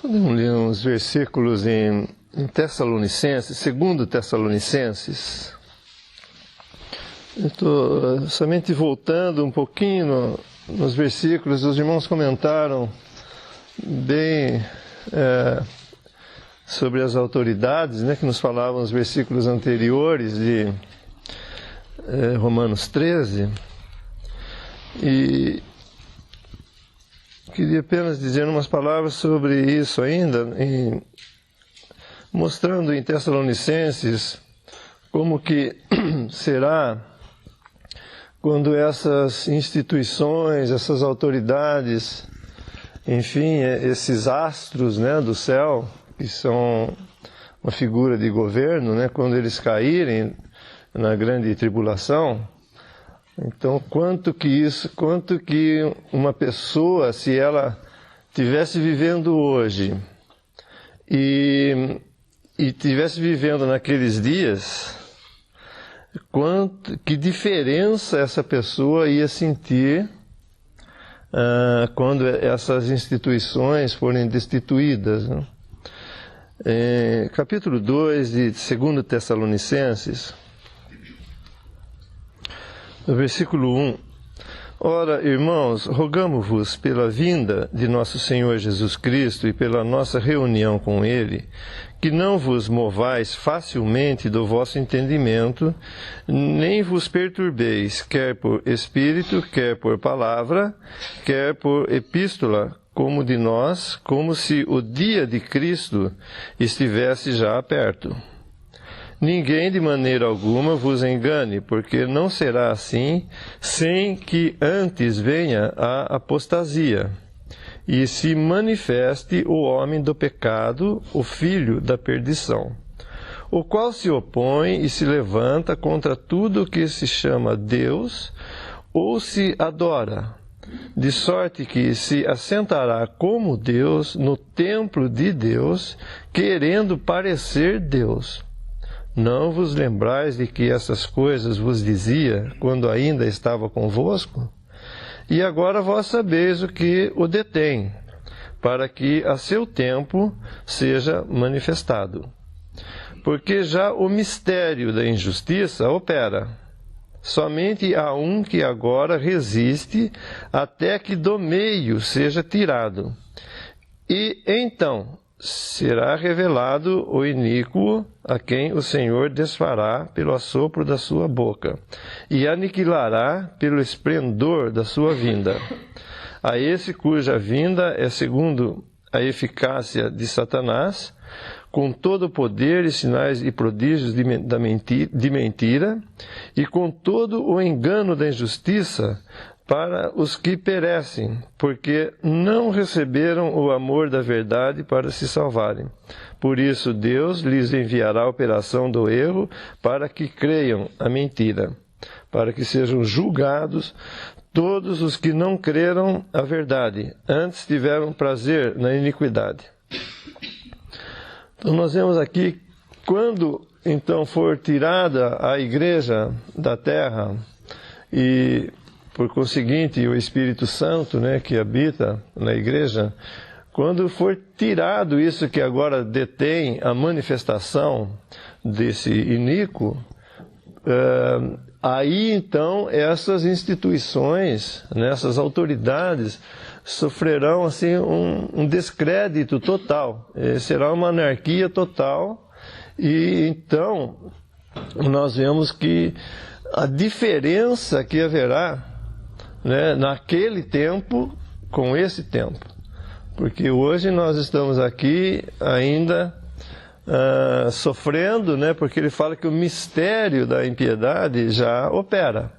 Podemos ler uns versículos em Tessalonicenses, 2 Tessalonicenses. Eu estou somente voltando um pouquinho nos versículos, os irmãos comentaram bem sobre as autoridades, né, que nos falavam nos versículos anteriores de Romanos 13. E queria apenas dizer umas palavras sobre isso ainda, mostrando em Tessalonicenses como que será quando essas instituições, essas autoridades, enfim, esses astros, né, do céu, que são uma figura de governo, né, quando eles caírem na grande tribulação. Então, quanto que uma pessoa, se ela estivesse vivendo hoje e estivesse vivendo naqueles dias, que diferença essa pessoa ia sentir quando essas instituições forem destituídas, né? Capítulo 2 de 2 Tessalonicenses, no versículo 1. Ora, irmãos, rogamo-vos pela vinda de nosso Senhor Jesus Cristo e pela nossa reunião com Ele, que não vos movais facilmente do vosso entendimento, nem vos perturbeis, quer por espírito, quer por palavra, quer por epístola, como de nós, como se o dia de Cristo estivesse já perto. Ninguém de maneira alguma vos engane, porque não será assim sem que antes venha a apostasia e se manifeste o homem do pecado, o filho da perdição, o qual se opõe e se levanta contra tudo o que se chama Deus ou se adora, de sorte que se assentará como Deus no templo de Deus, querendo parecer Deus. Não vos lembrais de que essas coisas vos dizia quando ainda estava convosco? E agora vós sabeis o que o detém, para que a seu tempo seja manifestado. Porque já o mistério da injustiça opera. Somente há um que agora resiste até que do meio seja tirado. E então será revelado o iníquo, a quem o Senhor desfará pelo assopro da sua boca, e aniquilará pelo esplendor da sua vinda. A esse cuja vinda é segundo a eficácia de Satanás, com todo o poder e sinais e prodígios de mentira, e com todo o engano da injustiça, para os que perecem, porque não receberam o amor da verdade para se salvarem. Por isso Deus lhes enviará a operação do erro, para que creiam a mentira, para que sejam julgados todos os que não creram a verdade, antes tiveram prazer na iniquidade. Então nós vemos aqui, quando então for tirada a igreja da terra e por conseguinte, o Espírito Santo, né, que habita na igreja, quando for tirado isso que agora detém a manifestação desse iníquo, aí então essas instituições, né, essas autoridades, sofrerão assim, um descrédito total. Será uma anarquia total. E então nós vemos que a diferença que haverá, né, naquele tempo com esse tempo, porque hoje nós estamos aqui ainda sofrendo, né, porque ele fala que o mistério da impiedade já opera.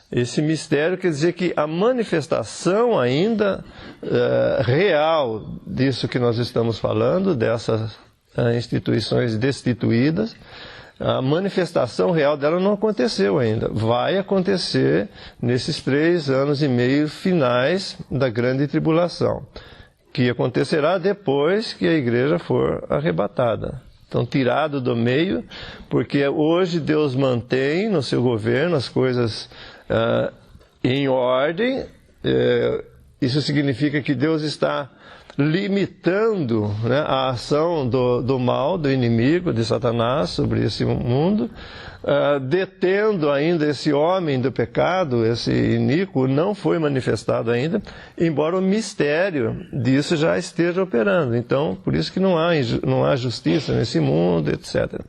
Esse mistério quer dizer que a manifestação ainda real disso que nós estamos falando, dessas instituições destituídas, a manifestação real dela não aconteceu ainda. Vai acontecer nesses 3 anos e meio finais da grande tribulação, que acontecerá depois que a igreja for arrebatada. Então, tirado do meio, porque hoje Deus mantém no seu governo as coisas em ordem, Isso significa que Deus está limitando, né, a ação do mal, do inimigo, de Satanás sobre esse mundo, detendo ainda esse homem do pecado, esse iníquo, não foi manifestado ainda, embora o mistério disso já esteja operando. Então, por isso que não há justiça nesse mundo, etc.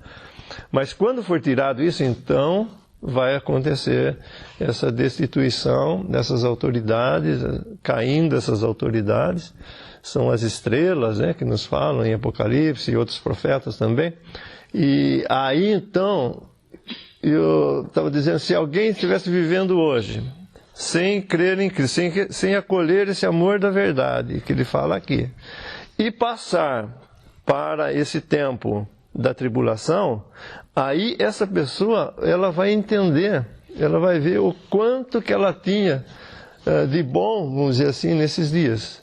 Mas quando for tirado isso, então vai acontecer essa destituição dessas autoridades, caindo essas autoridades. São as estrelas, né, que nos falam em Apocalipse e outros profetas também. E aí então, eu estava dizendo, se alguém estivesse vivendo hoje, sem crer em Cristo, sem acolher esse amor da verdade, que ele fala aqui, e passar para esse tempo da tribulação, aí essa pessoa, ela vai entender, ela vai ver o quanto que ela tinha de bom, vamos dizer assim, nesses dias.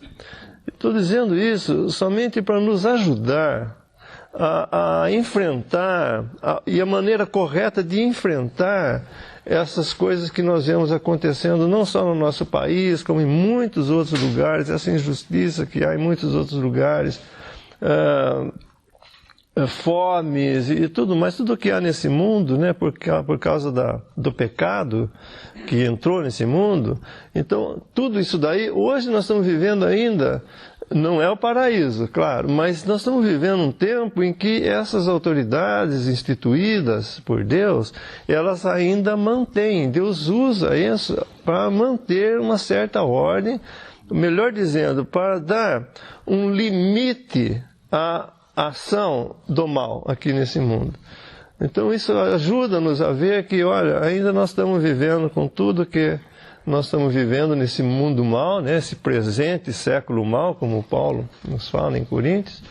Estou dizendo isso somente para nos ajudar a enfrentar, e a maneira correta de enfrentar essas coisas que nós vemos acontecendo, não só no nosso país, como em muitos outros lugares, essa injustiça que há em muitos outros lugares, fomes e tudo mais, tudo que há nesse mundo, né, por causa do pecado que entrou nesse mundo. Então, tudo isso daí, hoje nós estamos vivendo ainda, não é o paraíso, claro, mas nós estamos vivendo um tempo em que essas autoridades instituídas por Deus, elas ainda mantêm, Deus usa isso para manter uma certa ordem, melhor dizendo, para dar um limite à ação do mal aqui nesse mundo. Então isso ajuda-nos a ver que, olha, ainda nós estamos vivendo com tudo que nós estamos vivendo nesse mundo mal, né, esse presente século mal, como Paulo nos fala em Coríntios.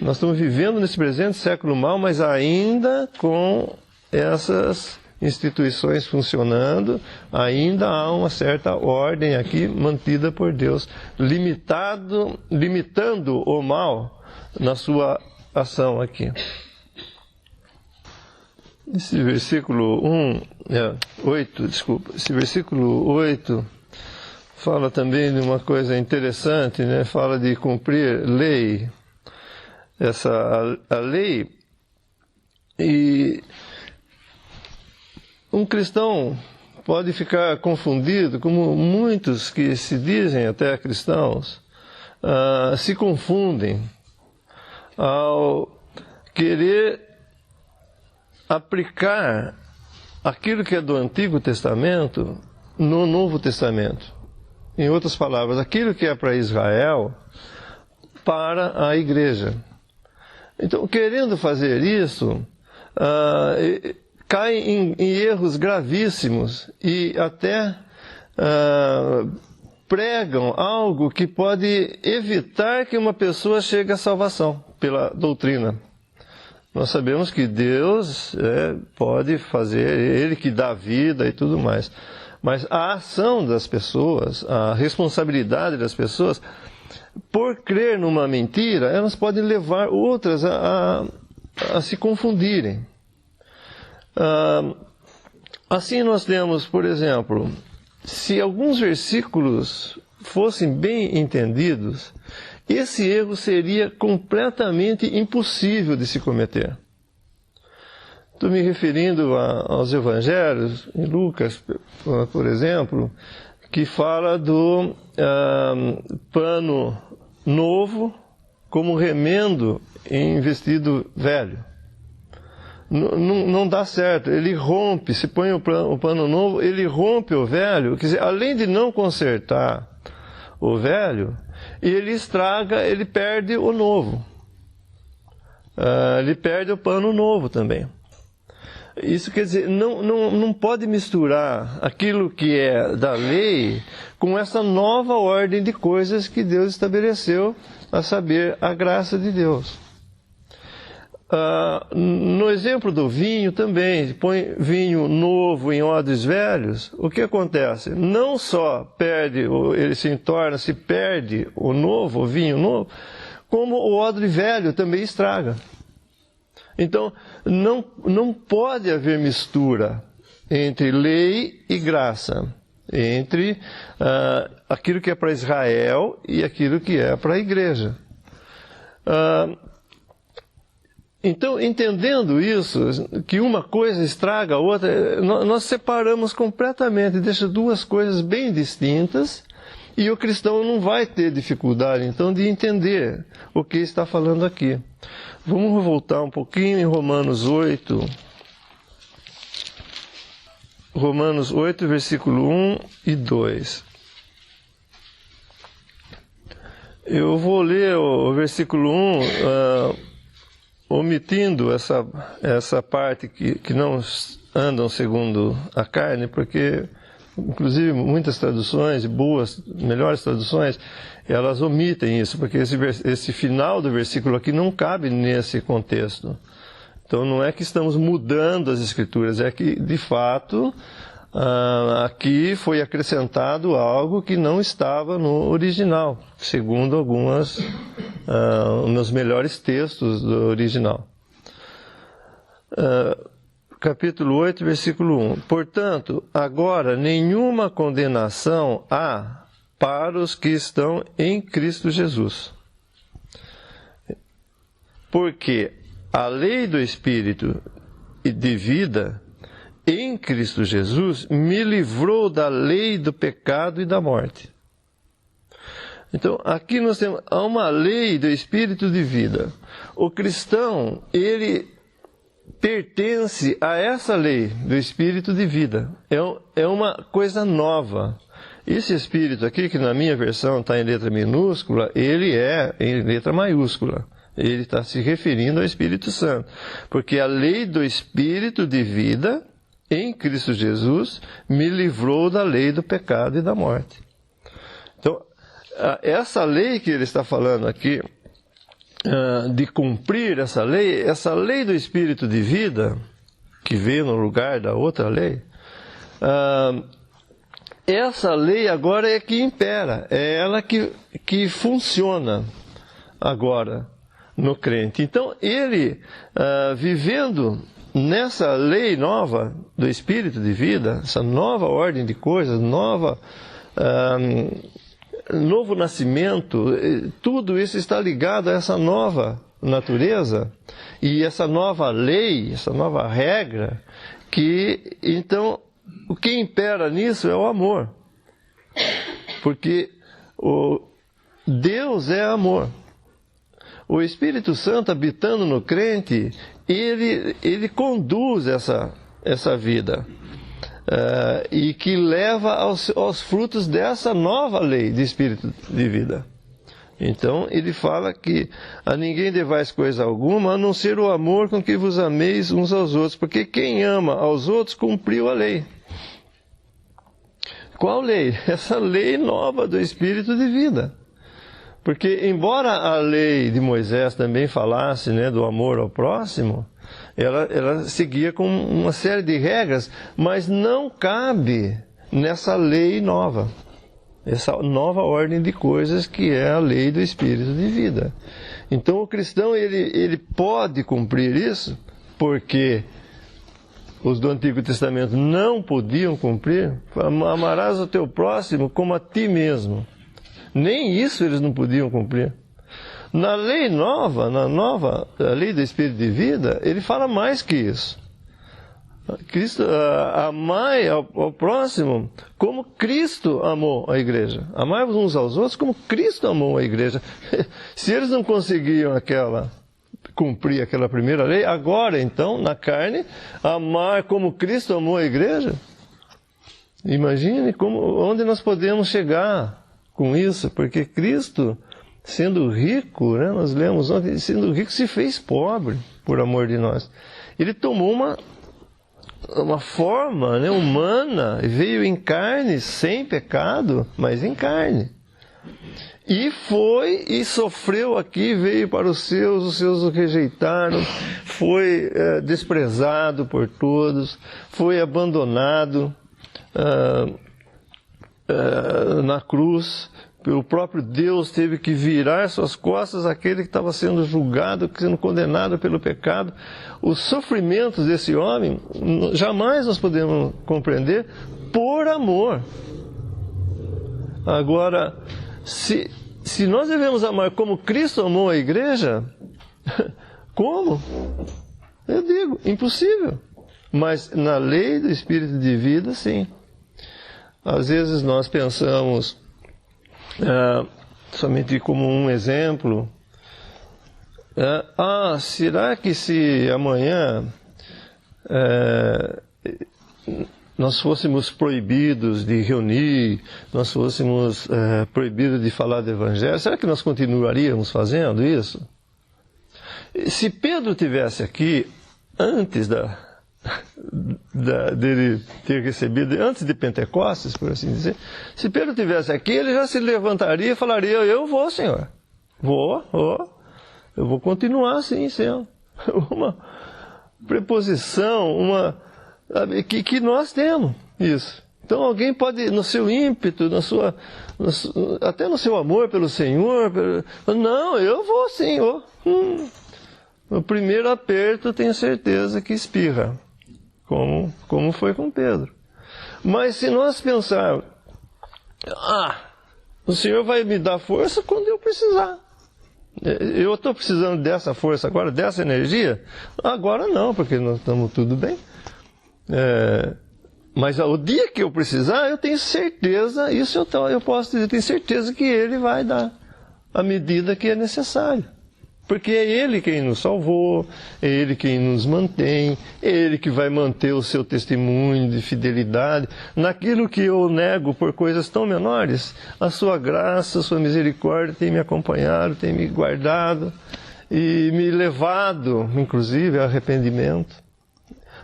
Nós estamos vivendo nesse presente século mal, mas ainda com essas instituições funcionando, ainda há uma certa ordem aqui mantida por Deus, limitando o mal na sua ação aqui. Esse versículo 8 fala também de uma coisa interessante, né? Fala de cumprir lei. A lei, e um cristão pode ficar confundido, como muitos que se dizem até cristãos, se confundem ao querer aplicar aquilo que é do Antigo Testamento no Novo Testamento. Em outras palavras, aquilo que é para Israel, para a igreja. Então, querendo fazer isso, cai em erros gravíssimos e até pregam algo que pode evitar que uma pessoa chegue à salvação pela doutrina. Nós sabemos que Deus pode fazer, Ele que dá vida e tudo mais. Mas a ação das pessoas, a responsabilidade das pessoas, por crer numa mentira, elas podem levar outras a se confundirem. Assim nós temos, por exemplo, se alguns versículos fossem bem entendidos, esse erro seria completamente impossível de se cometer. Estou me referindo aos evangelhos, em Lucas, por exemplo, que fala do pano novo como remendo em vestido velho. Não dá certo, ele rompe, se põe o pano novo, ele rompe o velho, quer dizer, além de não consertar o velho, ele estraga, ele perde o novo. Ele perde o pano novo também. Isso quer dizer, não pode misturar aquilo que é da lei com essa nova ordem de coisas que Deus estabeleceu, a saber, a graça de Deus. No exemplo do vinho também, põe vinho novo em odres velhos, o que acontece? Não só perde, ele se perde o novo, o vinho novo, como o odre velho também estraga. Então, não pode haver mistura entre lei e graça. entre aquilo que é para Israel e aquilo que é para a igreja. Então, entendendo isso, que uma coisa estraga a outra, nós separamos completamente, deixa duas coisas bem distintas, e o cristão não vai ter dificuldade, então, de entender o que está falando aqui. Vamos voltar um pouquinho em Romanos 8. Romanos 8, versículo 1 e 2. Eu vou ler o versículo 1, omitindo essa parte que não andam segundo a carne, porque, inclusive, muitas traduções, boas, melhores traduções, elas omitem isso, porque esse final do versículo aqui não cabe nesse contexto. Então, não é que estamos mudando as Escrituras, é que, de fato, aqui foi acrescentado algo que não estava no original, segundo algumas, nos melhores textos do original. Capítulo 8, versículo 1. Portanto, agora nenhuma condenação há para os que estão em Cristo Jesus. Porque a lei do Espírito e de vida em Cristo Jesus me livrou da lei do pecado e da morte. Então, aqui nós temos uma lei do Espírito de vida. O cristão, ele pertence a essa lei do Espírito de vida. É uma coisa nova. Esse Espírito aqui, que na minha versão está em letra minúscula, ele é em letra maiúscula. Ele está se referindo ao Espírito Santo. Porque a lei do Espírito de vida em Cristo Jesus me livrou da lei do pecado e da morte. Então, essa lei que ele está falando aqui, de cumprir essa lei do Espírito de vida, que veio no lugar da outra lei, essa lei agora é que impera, é ela que funciona agora no crente. Então, ele, vivendo nessa lei nova do Espírito de vida, essa nova ordem de coisas, novo nascimento, tudo isso está ligado a essa nova natureza e essa nova lei, essa nova regra, que então o que impera nisso é o amor, porque Deus é amor. O Espírito Santo habitando no crente, ele conduz essa vida. E que leva aos frutos dessa nova lei de Espírito de vida. Então, ele fala que a ninguém devais coisa alguma, a não ser o amor com que vos ameis uns aos outros, porque quem ama aos outros cumpriu a lei. Qual lei? Essa lei nova do Espírito de vida. Porque, embora a lei de Moisés também falasse, né, do amor ao próximo, ela seguia com uma série de regras, mas não cabe nessa lei nova, essa nova ordem de coisas que é a lei do Espírito de vida. Então o cristão ele pode cumprir isso, porque os do Antigo Testamento não podiam cumprir. Amarás o teu próximo como a ti mesmo. Nem isso eles não podiam cumprir. Na lei nova, a lei do Espírito de vida, ele fala mais que isso. Cristo, amai ao próximo como Cristo amou a igreja. Amai-vos uns aos outros como Cristo amou a igreja. Se eles não conseguiam cumprir aquela primeira lei, agora então, na carne, amar como Cristo amou a igreja. Imagine onde nós podemos chegar com isso, porque Cristo, sendo rico, né, nós lemos ontem, sendo rico se fez pobre por amor de nós. Ele tomou uma forma, né, humana, veio em carne, sem pecado, mas em carne. E foi e sofreu aqui, veio para os seus o rejeitaram, foi desprezado por todos, foi abandonado na cruz. O próprio Deus teve que virar suas costas àquele que estava sendo julgado, sendo condenado pelo pecado. Os sofrimentos desse homem, jamais nós podemos compreender, por amor. Agora, se nós devemos amar como Cristo amou a igreja, como? Eu digo, impossível. Mas na lei do Espírito de vida, sim. Às vezes nós pensamos, somente como um exemplo, será que se amanhã nós fôssemos proibidos de reunir, nós fôssemos proibidos de falar do Evangelho, será que nós continuaríamos fazendo isso? Se Pedro tivesse aqui, antes dele ter recebido, antes de Pentecostes, por assim dizer, se Pedro tivesse aqui, ele já se levantaria e falaria, eu vou, Senhor, eu vou continuar assim, sendo uma preposição, que nós temos isso. Então alguém pode, no seu ímpeto, até no seu amor pelo Senhor, não, eu vou sim, no primeiro aperto tenho certeza que espirra, como foi com Pedro. Mas se nós pensarmos, o Senhor vai me dar força quando eu precisar. Eu estou precisando dessa força agora, dessa energia? Agora não, porque nós estamos tudo bem. Mas o dia que eu precisar, eu tenho certeza, isso eu posso dizer, eu tenho certeza que Ele vai dar a medida que é necessário. Porque é Ele quem nos salvou, é Ele quem nos mantém, é Ele que vai manter o seu testemunho de fidelidade. Naquilo que eu nego por coisas tão menores, a sua graça, a sua misericórdia tem me acompanhado, tem me guardado e me levado, inclusive, a arrependimento.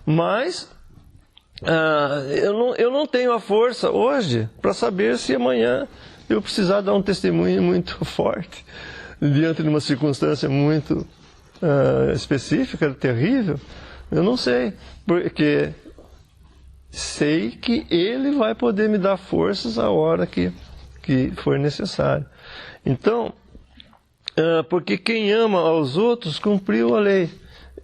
Mas eu não tenho a força hoje para saber se amanhã eu precisar dar um testemunho muito forte diante de uma circunstância muito específica, terrível. Eu não sei, porque sei que Ele vai poder me dar forças a hora que for necessário. Então, porque quem ama aos outros cumpriu a lei.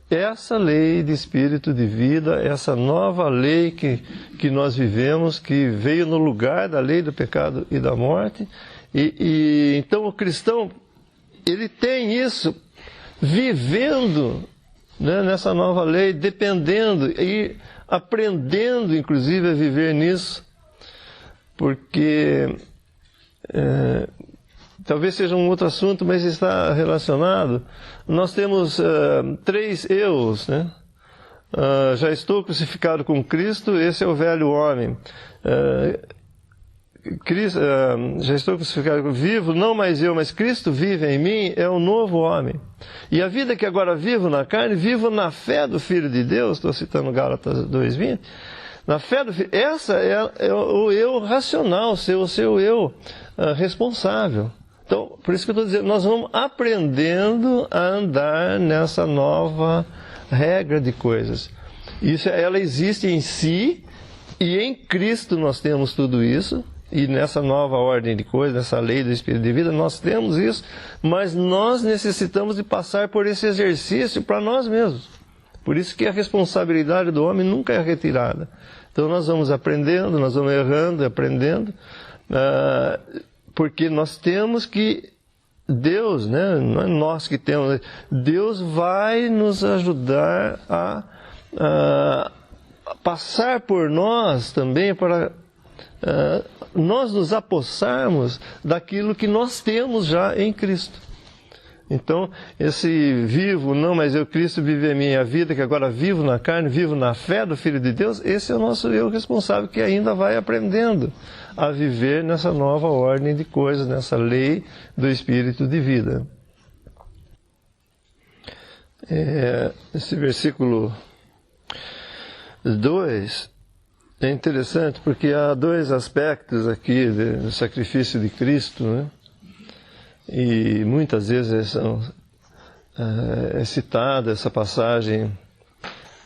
Essa lei de espírito de vida, essa nova lei que nós vivemos, que veio no lugar da lei do pecado e da morte. Então o cristão, ele tem isso, vivendo, né, nessa nova lei, dependendo e aprendendo, inclusive, a viver nisso, porque talvez seja um outro assunto, mas está relacionado. Nós temos 3 eus, né? Já estou crucificado com Cristo, esse é o velho homem. Já estou crucificado, vivo, não mais eu, mas Cristo vive em mim, é o novo homem. E a vida que agora vivo na carne, vivo na fé do Filho de Deus, estou citando Gálatas 2:20, na fé do Filho, essa é o eu racional, o seu eu responsável. Então, por isso que eu estou dizendo, nós vamos aprendendo a andar nessa nova regra de coisas. Ela existe em si, e em Cristo nós temos tudo isso. E nessa nova ordem de coisas, nessa lei do Espírito de vida, nós temos isso, mas nós necessitamos de passar por esse exercício para nós mesmos. Por isso que a responsabilidade do homem nunca é retirada. Então nós vamos aprendendo, nós vamos errando, aprendendo, porque nós temos que, Deus, né, não é nós que temos, Deus vai nos ajudar a passar por nós também para nós nos apossarmos daquilo que nós temos já em Cristo. Então, esse vivo, não, mas eu, Cristo vive a minha vida, que agora vivo na carne, vivo na fé do Filho de Deus, esse é o nosso eu responsável, que ainda vai aprendendo a viver nessa nova ordem de coisas, nessa lei do Espírito de vida. Esse versículo 2 é interessante porque há 2 aspectos aqui do sacrifício de Cristo, né? E muitas vezes é citada essa passagem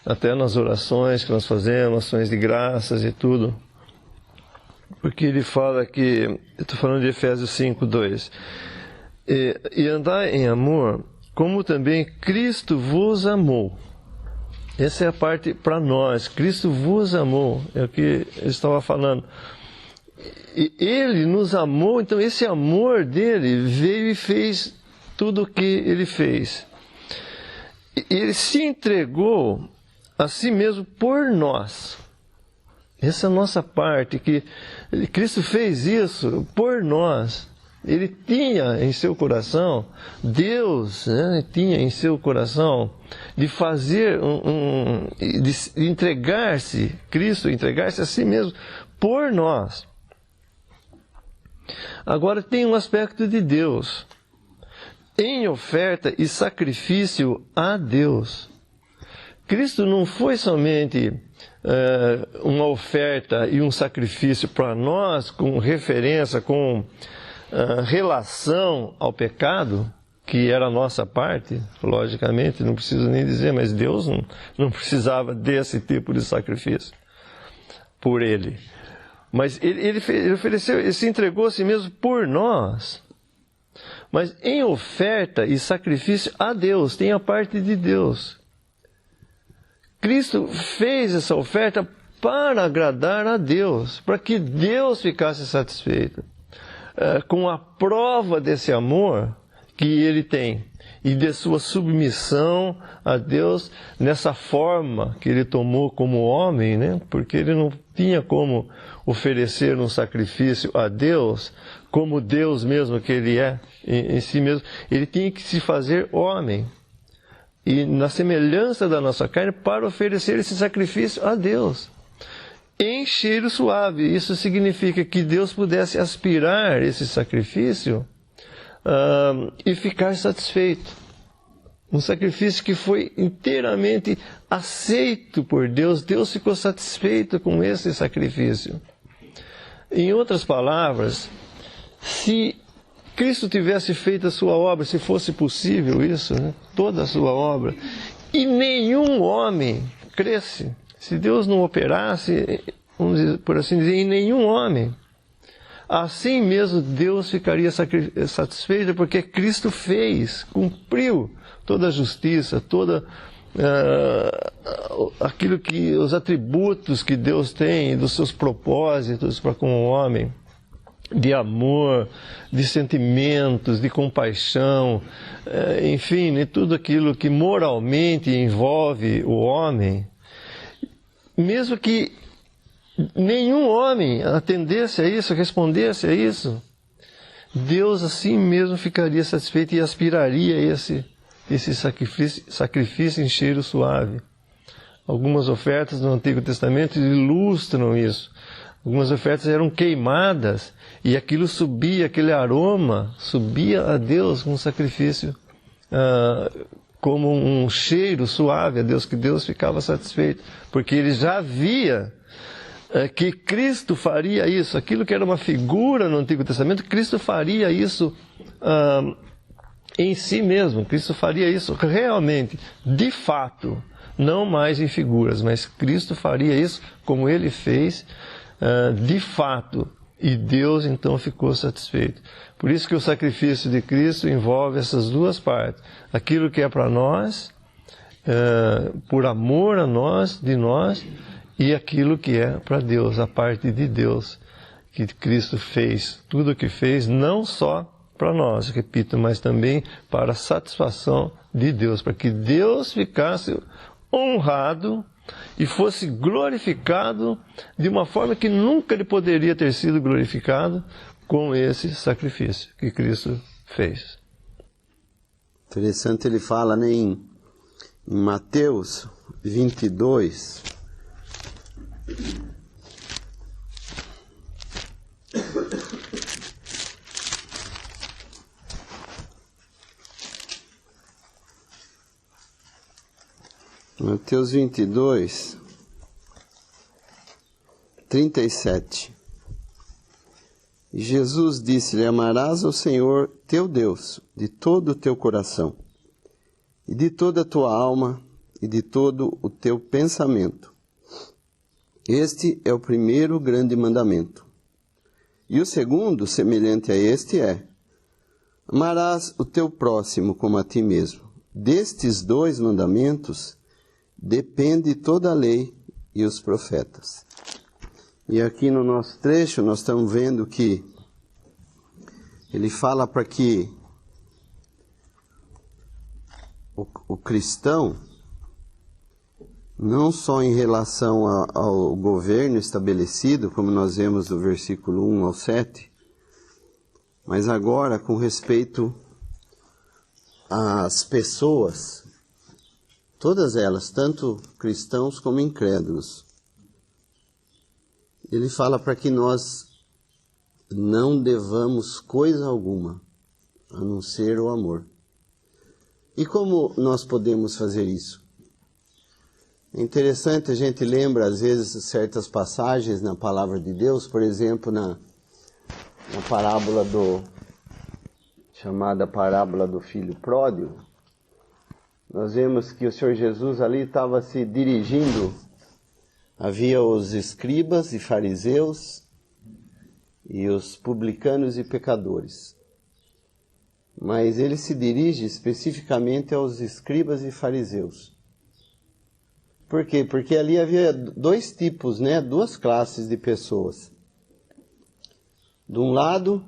até nas orações que nós fazemos, ações de graças e tudo. Porque ele fala que, eu estou falando de Efésios 5:2, e andai em amor, como também Cristo vos amou. Essa é a parte para nós. Cristo vos amou, é o que eu estava falando. Ele nos amou, então esse amor dele veio e fez tudo o que ele fez. Ele se entregou a si mesmo por nós. Essa é a nossa parte, que Cristo fez isso por nós. Ele tinha em seu coração, Deus, né, tinha em seu coração de fazer, de entregar-se, Cristo entregar-se a si mesmo por nós. Agora tem um aspecto de Deus, em oferta e sacrifício a Deus. Cristo não foi somente uma oferta e um sacrifício para nós, com referência, com relação ao pecado, que era a nossa parte, logicamente, não preciso nem dizer, mas Deus não precisava desse tipo de sacrifício por ele. Mas ele ofereceu, ele se entregou a si mesmo por nós. Mas em oferta e sacrifício a Deus, tem a parte de Deus. Cristo fez essa oferta para agradar a Deus, para que Deus ficasse satisfeito com a prova desse amor que ele tem e de sua submissão a Deus nessa forma que ele tomou como homem, né? Porque ele não tinha como oferecer um sacrifício a Deus como Deus mesmo que ele é em si mesmo. Ele tinha que se fazer homem e na semelhança da nossa carne para oferecer esse sacrifício a Deus em cheiro suave. Isso significa que Deus pudesse aspirar esse sacrifício e ficar satisfeito. Um sacrifício que foi inteiramente aceito por Deus. Deus ficou satisfeito com esse sacrifício. Em outras palavras, se Cristo tivesse feito a sua obra, se fosse possível isso, né? Toda a sua obra, e nenhum homem cresce, se Deus não operasse, vamos dizer, por assim dizer, em nenhum homem, assim mesmo Deus ficaria satisfeito, porque Cristo fez, cumpriu toda a justiça, toda aquilo que, os atributos que Deus tem, dos seus propósitos para com o homem, de amor, de sentimentos, de compaixão, enfim, de tudo aquilo que moralmente envolve o homem. Mesmo que nenhum homem atendesse a isso, respondesse a isso, Deus assim mesmo ficaria satisfeito e aspiraria esse sacrifício em cheiro suave. Algumas ofertas no Antigo Testamento ilustram isso. Algumas ofertas eram queimadas e aquilo subia, aquele aroma subia a Deus com um sacrifício, como um cheiro suave a Deus, que Deus ficava satisfeito, porque ele já via que Cristo faria isso, aquilo que era uma figura no Antigo Testamento, Cristo faria isso em si mesmo, Cristo faria isso realmente, de fato, não mais em figuras, mas Cristo faria isso como ele fez, de fato, e Deus então ficou satisfeito. Por isso que o sacrifício de Cristo envolve essas duas partes, aquilo que é para nós, por amor a nós, de nós, e aquilo que é para Deus, a parte de Deus, que Cristo fez, tudo o que fez, não só para nós, repito, mas também para a satisfação de Deus, para que Deus ficasse honrado e fosse glorificado de uma forma que nunca ele poderia ter sido glorificado com esse sacrifício que Cristo fez. Interessante, ele fala, né, em Mateus 22, Mateus 22, 37. E Jesus disse-lhe: amarás ao Senhor teu Deus de todo o teu coração, e de toda a tua alma, e de todo o teu pensamento. Este é o primeiro grande mandamento. E o segundo, semelhante a este, é: amarás o teu próximo como a ti mesmo. Destes dois mandamentos depende toda a lei e os profetas. E aqui no nosso trecho nós estamos vendo que ele fala para que o cristão, não só em relação ao governo estabelecido, como nós vemos do versículo 1 ao 7, mas agora com respeito às pessoas, todas elas, tanto cristãos como incrédulos. Ele fala para que nós não devamos coisa alguma, a não ser o amor. E como nós podemos fazer isso? É interessante, a gente lembra às vezes certas passagens na palavra de Deus, por exemplo, na parábola chamada parábola do filho pródigo. Nós vemos que o Senhor Jesus ali estava se dirigindo, havia os escribas e fariseus e os publicanos e pecadores. Mas ele se dirige especificamente aos escribas e fariseus. Por quê? Porque ali havia dois tipos, duas classes de pessoas. De um lado,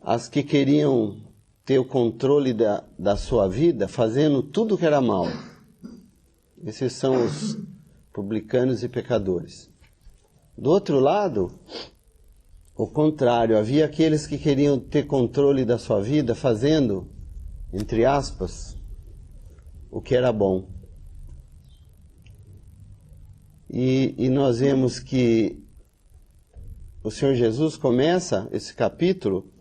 as que queriam ter o controle da sua vida, fazendo tudo que era mal. Esses são os publicanos e pecadores. Do outro lado, o contrário, havia aqueles que queriam ter controle da sua vida, fazendo, entre aspas, o que era bom. E nós vemos que o Senhor Jesus começa esse capítulo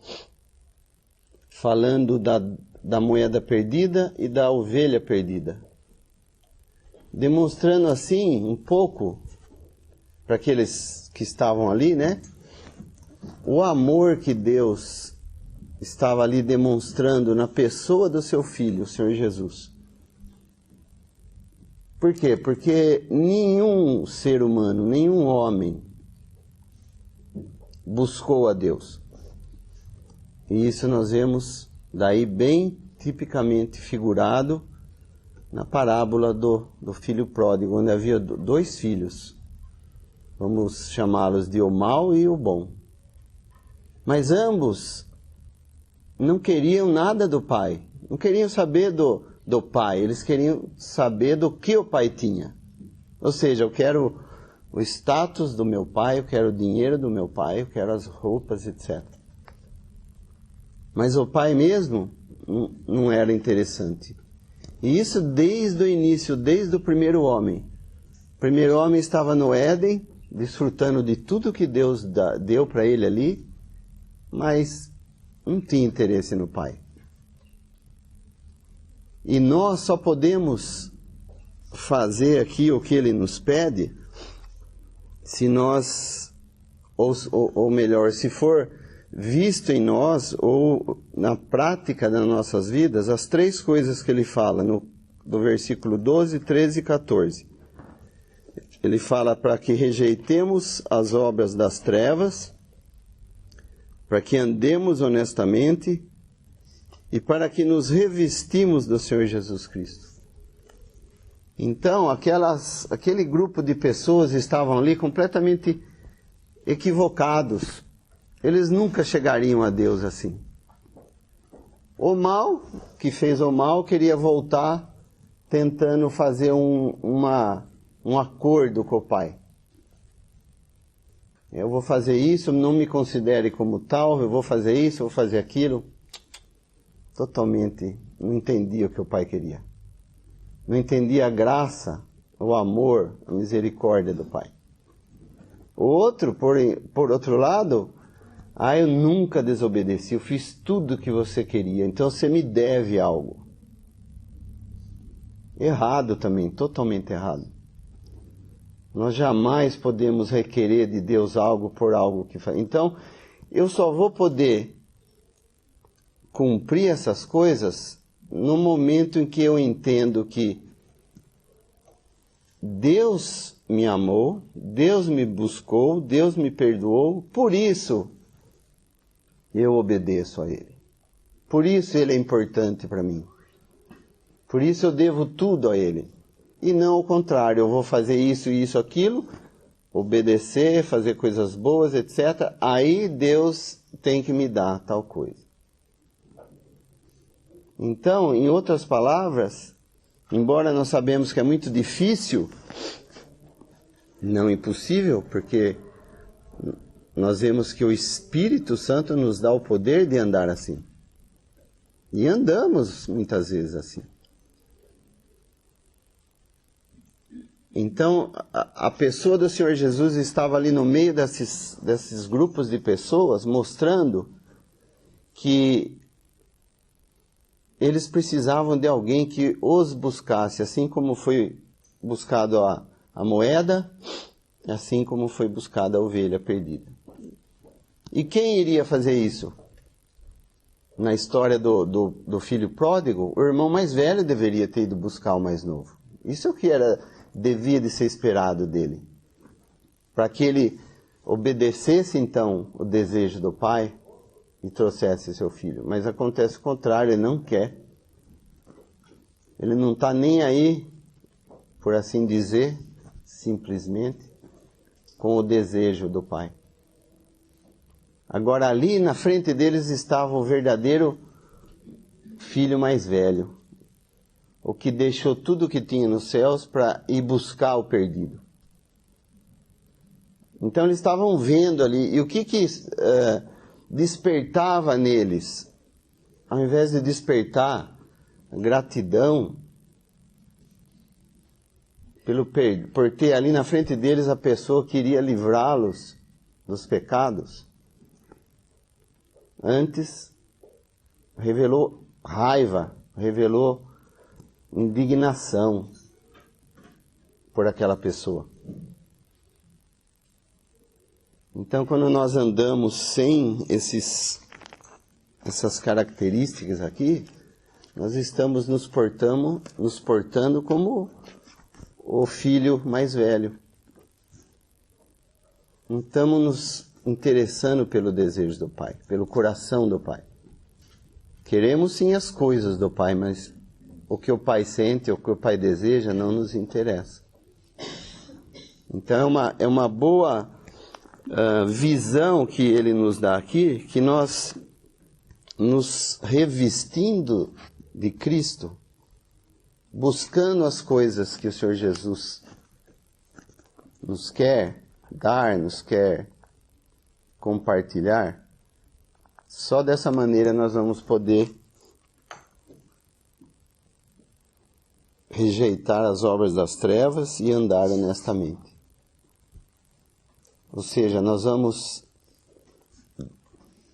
falando da moeda perdida e da ovelha perdida, demonstrando assim um pouco para aqueles que estavam ali, o amor que Deus estava ali demonstrando na pessoa do seu Filho, o Senhor Jesus. Por quê? Porque nenhum ser humano, nenhum homem buscou a Deus. E isso nós vemos daí bem tipicamente figurado na parábola do filho pródigo, onde havia dois filhos. Vamos chamá-los de o mau e o bom. Mas ambos não queriam nada do pai, não queriam saber do pai, eles queriam saber do que o pai tinha. Ou seja, eu quero o status do meu pai, eu quero o dinheiro do meu pai, eu quero as roupas, etc. Mas o pai mesmo não era interessante. E isso desde o início, desde o primeiro homem. O primeiro homem estava no Éden, desfrutando de tudo que Deus deu para ele ali, mas não tinha interesse no pai. E nós só podemos fazer aqui o que ele nos pede se nós, ou melhor, se for visto em nós ou na prática das nossas vidas, as três coisas que ele fala do versículo 12, 13 e 14. Ele fala para que rejeitemos as obras das trevas, para que andemos honestamente e para que nos revestimos do Senhor Jesus Cristo. Então, aquele grupo de pessoas estavam ali completamente equivocados. Eles nunca chegariam a Deus assim. O mal, que fez o mal, queria voltar tentando fazer um acordo com o pai. Eu vou fazer isso, não me considere como tal, eu vou fazer isso, eu vou fazer aquilo. Totalmente não entendia o que o pai queria. Não entendia a graça, o amor, a misericórdia do pai. O outro, por outro lado, eu nunca desobedeci, eu fiz tudo o que você queria, então você me deve algo. Errado também, totalmente errado. Nós jamais podemos requerer de Deus algo por algo que faz. Então, eu só vou poder cumprir essas coisas no momento em que eu entendo que Deus me amou, Deus me buscou, Deus me perdoou, por isso eu obedeço a Ele. Por isso Ele é importante para mim. Por isso eu devo tudo a Ele. E não ao contrário, eu vou fazer isso, isso, aquilo. obedecer, fazer coisas boas, etc., aí Deus tem que me dar tal coisa. Então, em outras palavras, embora nós sabemos que é muito difícil, não impossível, porque nós vemos que o Espírito Santo nos dá o poder de andar assim. E andamos muitas vezes assim. Então, a pessoa do Senhor Jesus estava ali no meio desses grupos de pessoas, mostrando que eles precisavam de alguém que os buscasse, assim como foi buscado a moeda, assim como foi buscada a ovelha perdida. E quem iria fazer isso? Na história do filho pródigo, o irmão mais velho deveria ter ido buscar o mais novo. Isso é o que devia de ser esperado dele. Para que ele obedecesse então o desejo do pai e trouxesse seu filho. Mas acontece o contrário, ele não quer. Ele não está nem aí, por assim dizer, simplesmente, com o desejo do pai. Agora ali na frente deles estava o verdadeiro filho mais velho, o que deixou tudo o que tinha nos céus para ir buscar o perdido. Então eles estavam vendo ali, e o que despertava neles? Ao invés de despertar gratidão por ter ali na frente deles a pessoa que iria livrá-los dos pecados, antes revelou raiva, revelou indignação por aquela pessoa. Então, quando nós andamos sem essas características aqui, nós estamos nos portando como o filho mais velho. Não estamos nos interessando pelo desejo do Pai, pelo coração do Pai. Queremos sim as coisas do Pai, mas o que o Pai sente, o que o Pai deseja, não nos interessa. Então é uma boa visão que Ele nos dá aqui, que nós nos revestindo de Cristo, buscando as coisas que o Senhor Jesus nos quer dar, nos quer compartilhar, só dessa maneira nós vamos poder rejeitar as obras das trevas e andar honestamente. Ou seja, nós vamos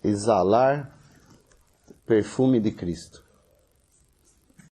exalar o perfume de Cristo.